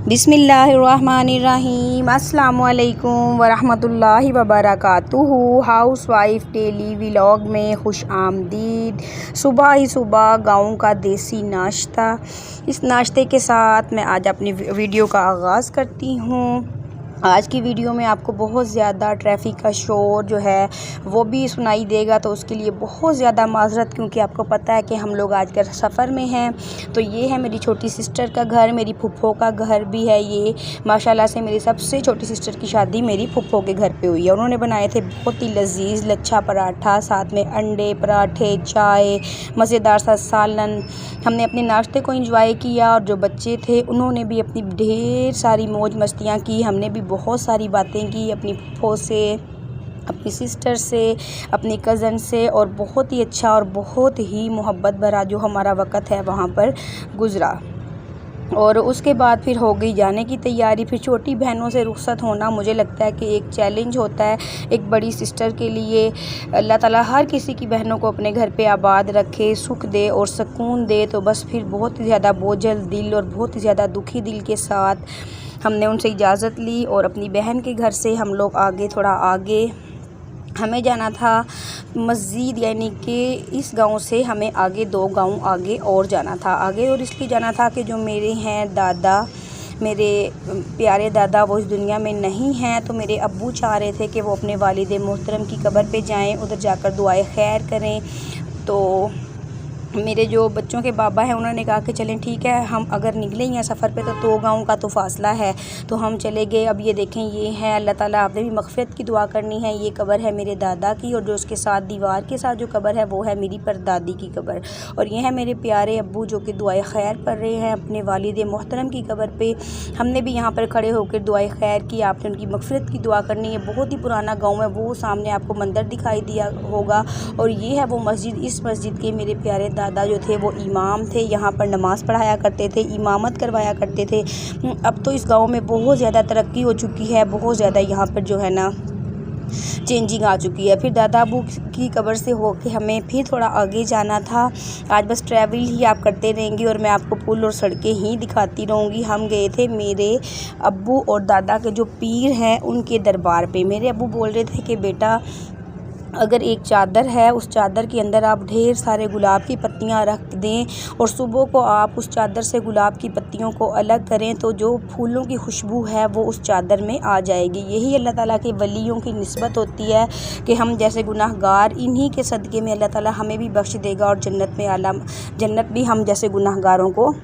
बिस्मिल्लाहिर्रहमानिर्रहीम। अस्सलामुअलैकुम वरहमतुल्लाहि वबरकातुहू। हाउस वाइफ डेली व्लॉग में खुश आमदीद। सुबह ही सुबह गाँव का देसी नाश्ता, इस नाश्ते के साथ मैं आज अपनी वीडियो का आगाज़ करती हूँ। आज की वीडियो में आपको बहुत ज़्यादा ट्रैफिक का शोर जो है वो भी सुनाई देगा, तो उसके लिए बहुत ज़्यादा माज़रत, क्योंकि आपको पता है कि हम लोग आजकल सफ़र में हैं। तो ये है मेरी छोटी सिस्टर का घर, मेरी फुफ्फो का घर भी है ये। माशाल्लाह से मेरी सबसे छोटी सिस्टर की शादी मेरी फुफ्फो के घर पे हुई है। उन्होंने बनाए थे बहुत ही लजीज़ लच्छा पराठा, साथ में अंडे पराठे, चाय, मज़ेदार सा सालन। हमने अपने नाश्ते को एंजॉय किया और जो बच्चे थे उन्होंने भी अपनी ढेर सारी मौज मस्तियाँ की। हमने भी बहुत सारी बातें की अपनी फुफ्फो से, अपनी सिस्टर से, अपनी कज़न से, और बहुत ही अच्छा और बहुत ही मोहब्बत भरा जो हमारा वक़्त है वहाँ पर गुज़रा। और उसके बाद फिर हो गई जाने की तैयारी। फिर छोटी बहनों से रुख़्सत होना मुझे लगता है कि एक चैलेंज होता है एक बड़ी सिस्टर के लिए। अल्लाह ताला हर किसी की बहनों को अपने घर पे आबाद रखे, सुख दे और सुकून दे। तो बस फिर बहुत ही ज़्यादा बोझल दिल और बहुत ही ज़्यादा दुखी दिल के साथ हमने उनसे इजाज़त ली और अपनी बहन के घर से हम लोग थोड़ा आगे हमें जाना था मस्जिद, यानी कि इस गांव से हमें आगे 2 गांव आगे और जाना था। आगे और इसलिए जाना था कि जो मेरे हैं दादा, मेरे प्यारे दादा, वो इस दुनिया में नहीं हैं। तो मेरे अब्बू चाह रहे थे कि वो अपने वालिद मोहतरम की कब्र पे जाएं, उधर जाकर दुआए खैर करें। तो मेरे जो बच्चों के बाबा हैं उन्होंने कहा कि चलें ठीक है, हम अगर निकले ही हैं सफ़र पे तो 2 गाँव का तो फासला है, तो हम चले गए। अब ये देखें, ये है, अल्लाह ताला आपने भी मग़फ़िरत की दुआ करनी है। ये कब्र है मेरे दादा की, और जो उसके साथ दीवार के साथ जो कब्र है वो है मेरी परदादी की कब्र। और ये है मेरे प्यारे अब्बू जो कि दुआए खैर पढ़ रहे हैं अपने वालिद मोहतरम की कब्र पे। हमने भी यहाँ पर खड़े होकर दुआए खैर की। आपने उनकी मग़फ़िरत की दुआ करनी है। बहुत ही पुराना गाँव है, वो सामने आपको मंदिर दिखाई दिया होगा, और ये है वो मस्जिद। इस मस्जिद के मेरे प्यारे दादा जो थे वो इमाम थे, यहाँ पर नमाज़ पढ़ाया करते थे, इमामत करवाया करते थे। अब तो इस गांव में बहुत ज़्यादा तरक्की हो चुकी है, बहुत ज़्यादा यहाँ पर जो है ना चेंजिंग आ चुकी है। फिर दादा अबू की कब्र से होके हमें फिर थोड़ा आगे जाना था। आज बस ट्रैवल ही आप करते रहेंगे और मैं आपको पुल और सड़कें ही दिखाती रहूँगी। हम गए थे मेरे अब्बू और दादा के जो पीर हैं उनके दरबार पे। मेरे अब्बू बोल रहे थे कि बेटा, अगर एक चादर है, उस चादर के अंदर आप ढेर सारे गुलाब की पत्तियां रख दें और सुबह को आप उस चादर से गुलाब की पत्तियों को अलग करें तो जो फूलों की खुशबू है वो उस चादर में आ जाएगी। यही अल्लाह ताला के वलियों की निस्बत होती है कि हम जैसे गुनाहगार, इन्हीं के सदक़े में अल्लाह ताला हमें भी बख्श देगा और जन्नत भी हम जैसे गुनाहगारों को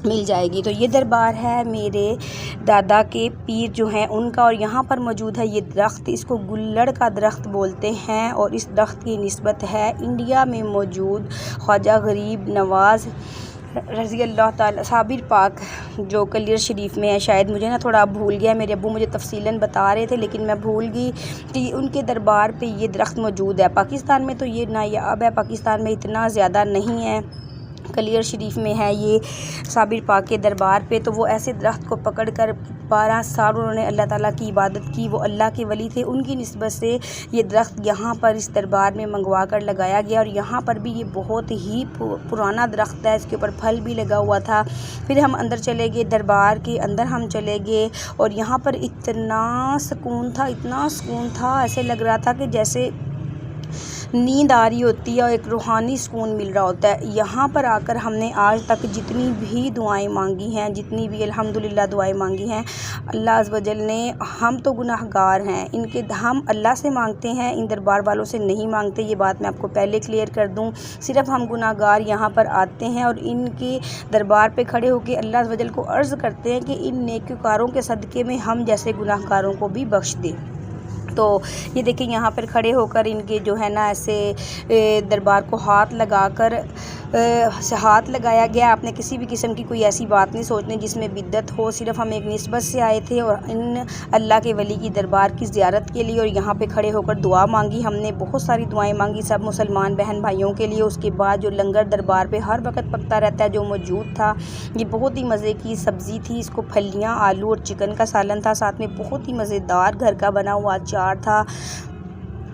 मिल जाएगी। तो ये दरबार है मेरे दादा के पीर जो हैं उनका, और यहाँ पर मौजूद है ये दरख्त, इसको गुल्लड़ का दरख्त बोलते हैं। और इस दरख्त की निस्बत है इंडिया में मौजूद ख्वाजा गरीब नवाज़ रज़ी अल्लाह ताला साबिर पाक जो कलियर शरीफ में है। शायद मुझे ना थोड़ा भूल गया, मेरे अब्बू मुझे तफसीलन बता रहे थे लेकिन मैं भूल गई कि उनके दरबार पे ये दरख्त मौजूद है। पाकिस्तान में तो ये नायाब है, पाकिस्तान में इतना ज़्यादा नहीं है, कलियर शरीफ में है ये साबिर पाक के दरबार पे। तो वो ऐसे दरख्त को पकड़कर 12 साल उन्होंने अल्लाह ताला की इबादत की। वो अल्लाह के वली थे, उनकी निस्बत से ये दरख्त यहाँ पर इस दरबार में मंगवा कर लगाया गया। और यहाँ पर भी ये बहुत ही पुराना दरख्त है, इसके ऊपर फल भी लगा हुआ था। फिर हम अंदर चले गए, दरबार के अंदर हम चले गए, और यहाँ पर इतना सुकून था, इतना सुकून था, ऐसे लग रहा था कि जैसे नींद आ रही होती है और एक रूहानी सुकून मिल रहा होता है। यहाँ पर आकर हमने आज तक जितनी भी दुआएं मांगी हैं, जितनी भी अल्हम्दुलिल्लाह दुआएं मांगी हैं, अल्लाह अज़्ज़ वजल ने, हम तो गुनाहगार हैं, इनके हम अल्लाह से मांगते हैं, इन दरबार वालों से नहीं मांगते। ये बात मैं आपको पहले क्लियर कर दूँ। सिर्फ़ हम गुनाहगार यहाँ पर आते हैं और इनके दरबार पर खड़े होकर अल्लाह अज़्ज़ वजल को अर्ज़ करते हैं कि इन नेककारों के सदक़े में हम जैसे गुनाहगारों को भी बख्श दे। तो ये देखिए, यहाँ पर खड़े होकर इनके जो है ना ऐसे दरबार को हाथ लगाया गया। आपने किसी भी किस्म की कोई ऐसी बात नहीं सोचनी जिसमें बिद्दत हो। सिर्फ हम एक निस्बत से आए थे और इन अल्लाह के वली की दरबार की ज़ियारत के लिए, और यहाँ पे खड़े होकर दुआ मांगी। हमने बहुत सारी दुआएं मांगी सब मुसलमान बहन भाइयों के लिए। उसके बाद जो लंगर दरबार पे हर वक्त पकता रहता है जो मौजूद था, ये बहुत ही मज़े की सब्ज़ी थी। इसको फलियाँ, आलू और चिकन का सालन था, साथ में बहुत ही मज़ेदार घर का बना हुआ अचार था।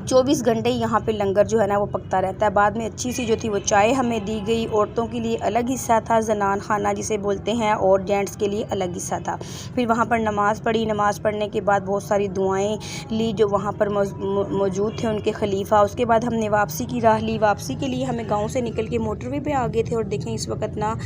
24 घंटे यहाँ पे लंगर जो है ना वो पकता रहता है। बाद में अच्छी सी जो थी वो चाय हमें दी गई। औरतों के लिए अलग हिस्सा था, जनान खाना जिसे बोलते हैं, और जेंट्स के लिए अलग हिस्सा था। फिर वहाँ पर नमाज़ पढ़ी। नमाज़ पढ़ने के बाद बहुत सारी दुआएं ली जो वहाँ पर मौजूद थे उनके खलीफा। उसके बाद हमने वापसी की राह ली। वापसी के लिए हमें गाँव से निकल के मोटरवे पर आ गए थे। और देखें इस वक्त ना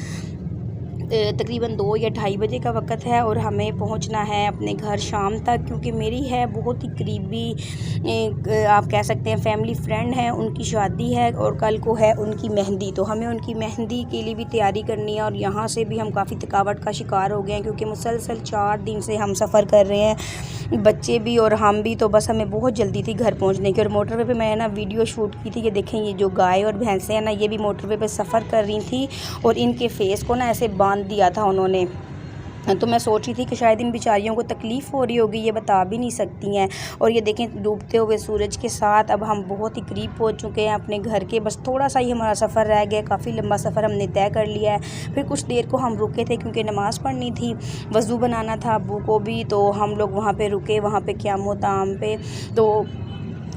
तकरीबन 2 या 2:30 बजे का वक़्त है और हमें पहुंचना है अपने घर शाम तक, क्योंकि मेरी है बहुत ही करीबी आप कह सकते हैं फैमिली फ्रेंड है, उनकी शादी है और कल को है उनकी मेहंदी। तो हमें उनकी मेहंदी के लिए भी तैयारी करनी है। और यहाँ से भी हम काफ़ी थकावट का शिकार हो गए हैं, क्योंकि मुसलसल 4 दिन से हम सफ़र कर रहे हैं, बच्चे भी और हम भी। तो बस हमें बहुत जल्दी थी घर पहुँचने की। और मोटरवे पे मैंने ना वीडियो शूट की थी। ये देखें, ये जो गाय और भैंसें हैं ना, ये भी मोटरवे पे सफ़र कर रही थी और इनके फेस को ना ऐसे बांध दिया था उन्होंने। तो मैं सोच रही थी कि शायद इन बेचारियों को तकलीफ़ हो रही होगी, ये बता भी नहीं सकती हैं। और ये देखें डूबते हुए सूरज के साथ अब हम बहुत ही करीब पहुंच चुके हैं अपने घर के। बस थोड़ा सा ही हमारा सफ़र रह गया, काफ़ी लंबा सफ़र हमने तय कर लिया है। फिर कुछ देर को हम रुके थे क्योंकि नमाज़ पढ़नी थी, वज़ू बनाना था अब्बू को भी। तो हम लोग वहाँ पे रुके, वहाँ पे क़याम ताम पे। तो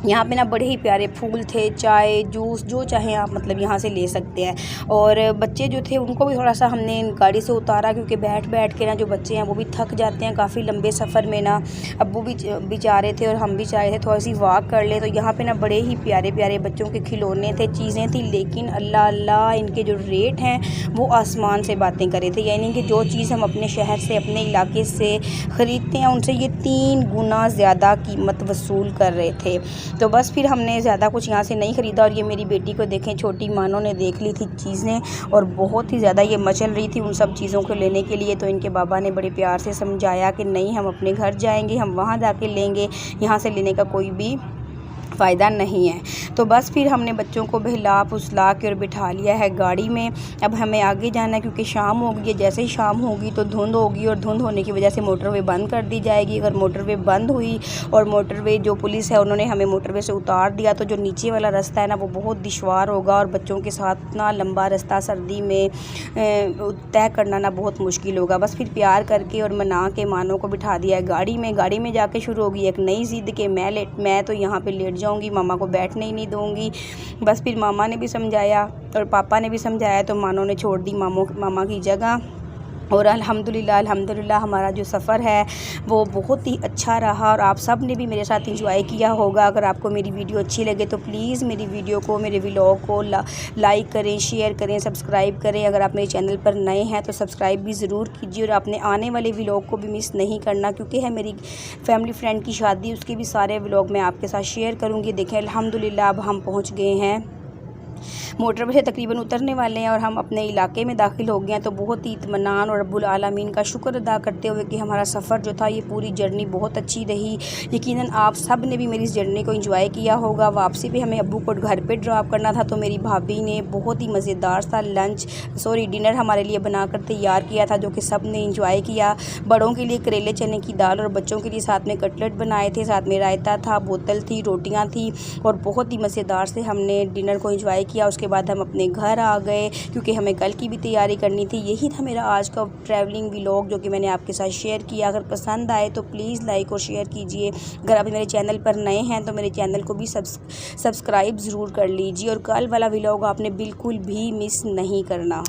यहाँ पे ना बड़े ही प्यारे फूल थे, चाय जूस जो चाहें आप मतलब यहाँ से ले सकते हैं। और बच्चे जो थे उनको भी थोड़ा सा हमने गाड़ी से उतारा, क्योंकि बैठ बैठ के ना जो बच्चे हैं वो भी थक जाते हैं काफ़ी लंबे सफ़र में ना। अब्बू भी चाह रहे थे और हम भी चाह रहे थे थोड़ी सी वॉक कर ले। तो यहाँ पे ना बड़े ही प्यारे प्यारे बच्चों के खिलौने थे, चीज़ें थी, लेकिन अल्लाह अल्लाह इनके जो रेट हैं वो आसमान से बातें करे थे। यानी कि जो चीज़ हम अपने शहर से अपने इलाके से ख़रीदते हैं उनसे ये 3 गुना ज़्यादा कीमत वसूल कर रहे थे। तो बस फिर हमने ज़्यादा कुछ यहाँ से नहीं ख़रीदा। और ये मेरी बेटी को देखें, छोटी मानों ने देख ली थी चीज़ें और बहुत ही ज़्यादा ये मचल रही थी उन सब चीज़ों को लेने के लिए। तो इनके बाबा ने बड़े प्यार से समझाया कि नहीं, हम अपने घर जाएंगे, हम वहाँ जाके लेंगे, यहाँ से लेने का कोई भी फ़ायदा नहीं है। तो बस फिर हमने बच्चों को बहला फुसला के और बिठा लिया है गाड़ी में। अब हमें आगे जाना है क्योंकि शाम हो गई है। जैसे ही शाम होगी तो धुंध होगी और धुंध होने की वजह से मोटरवे बंद कर दी जाएगी। अगर मोटरवे बंद हुई और मोटरवे जो पुलिस है उन्होंने हमें मोटरवे से उतार दिया तो जो नीचे वाला रास्ता है ना वो बहुत दुश्वार होगा और बच्चों के साथ इतना लंबा रास्ता सर्दी में तय करना ना बहुत मुश्किल होगा। बस फिर प्यार करके और मना के मानों को बिठा दिया है गाड़ी में। गाड़ी में जाके शुरू होगी एक नई ज़िद कि मैं तो यहाँ पे लेट जाऊँगी, मामा को बैठने ही नहीं दूँगी। बस फिर मामा ने भी समझाया और पापा ने भी समझाया तो मानों ने छोड़ दी मामा की जगह। और अल्हम्दुलिल्लाह हमारा जो सफ़र है वो बहुत ही अच्छा रहा और आप सब ने भी मेरे साथ एंजॉय किया होगा। अगर आपको मेरी वीडियो अच्छी लगे तो प्लीज़ मेरी वीडियो को, मेरे व्लॉग को लाइक करें, शेयर करें, सब्सक्राइब करें। अगर आप मेरे चैनल पर नए हैं तो सब्सक्राइब भी ज़रूर कीजिए और अपने आने वाले व्लॉग को भी मिस नहीं करना, क्योंकि है मेरी फैमिली फ्रेंड की शादी, उसके भी सारे व्लॉग मैं आपके साथ शेयर करूँगी। देखें अल्हम्दुलिल्लाह अब हम पहुँच गए हैं, मोटरवे से तकरीबन उतरने वाले हैं और हम अपने इलाके में दाखिल हो गए हैं। तो बहुत ही इत्मीनान और रब्बुल आलमीन का शुक्र अदा करते हुए कि हमारा सफ़र जो था ये पूरी जर्नी बहुत अच्छी रही। यकीनन आप सब ने भी मेरी इस जर्नी को एंजॉय किया होगा। वापसी पे हमें अब्बू को घर पे ड्रॉप करना था तो मेरी भाभी ने बहुत ही मज़ेदार सा डिनर हमारे लिए बनाकर तैयार किया था, जो कि सब ने इंजॉय किया। बड़ों के लिए करेले चने की दाल और बच्चों के लिए साथ में कटलेट बनाए थे, साथ में रायता था, बोतल थी, रोटियाँ थी और बहुत ही मज़ेदार से हमने डिनर को एंजॉय किया। उसके बाद हम अपने घर आ गए क्योंकि हमें कल की भी तैयारी करनी थी। यही था मेरा आज का ट्रैवलिंग व्लॉग जो कि मैंने आपके साथ शेयर किया। अगर पसंद आए तो प्लीज़ लाइक और शेयर कीजिए। अगर अभी मेरे चैनल पर नए हैं तो मेरे चैनल को भी सब्सक्राइब ज़रूर कर लीजिए और कल वाला व्लॉग आपने बिल्कुल भी मिस नहीं करना।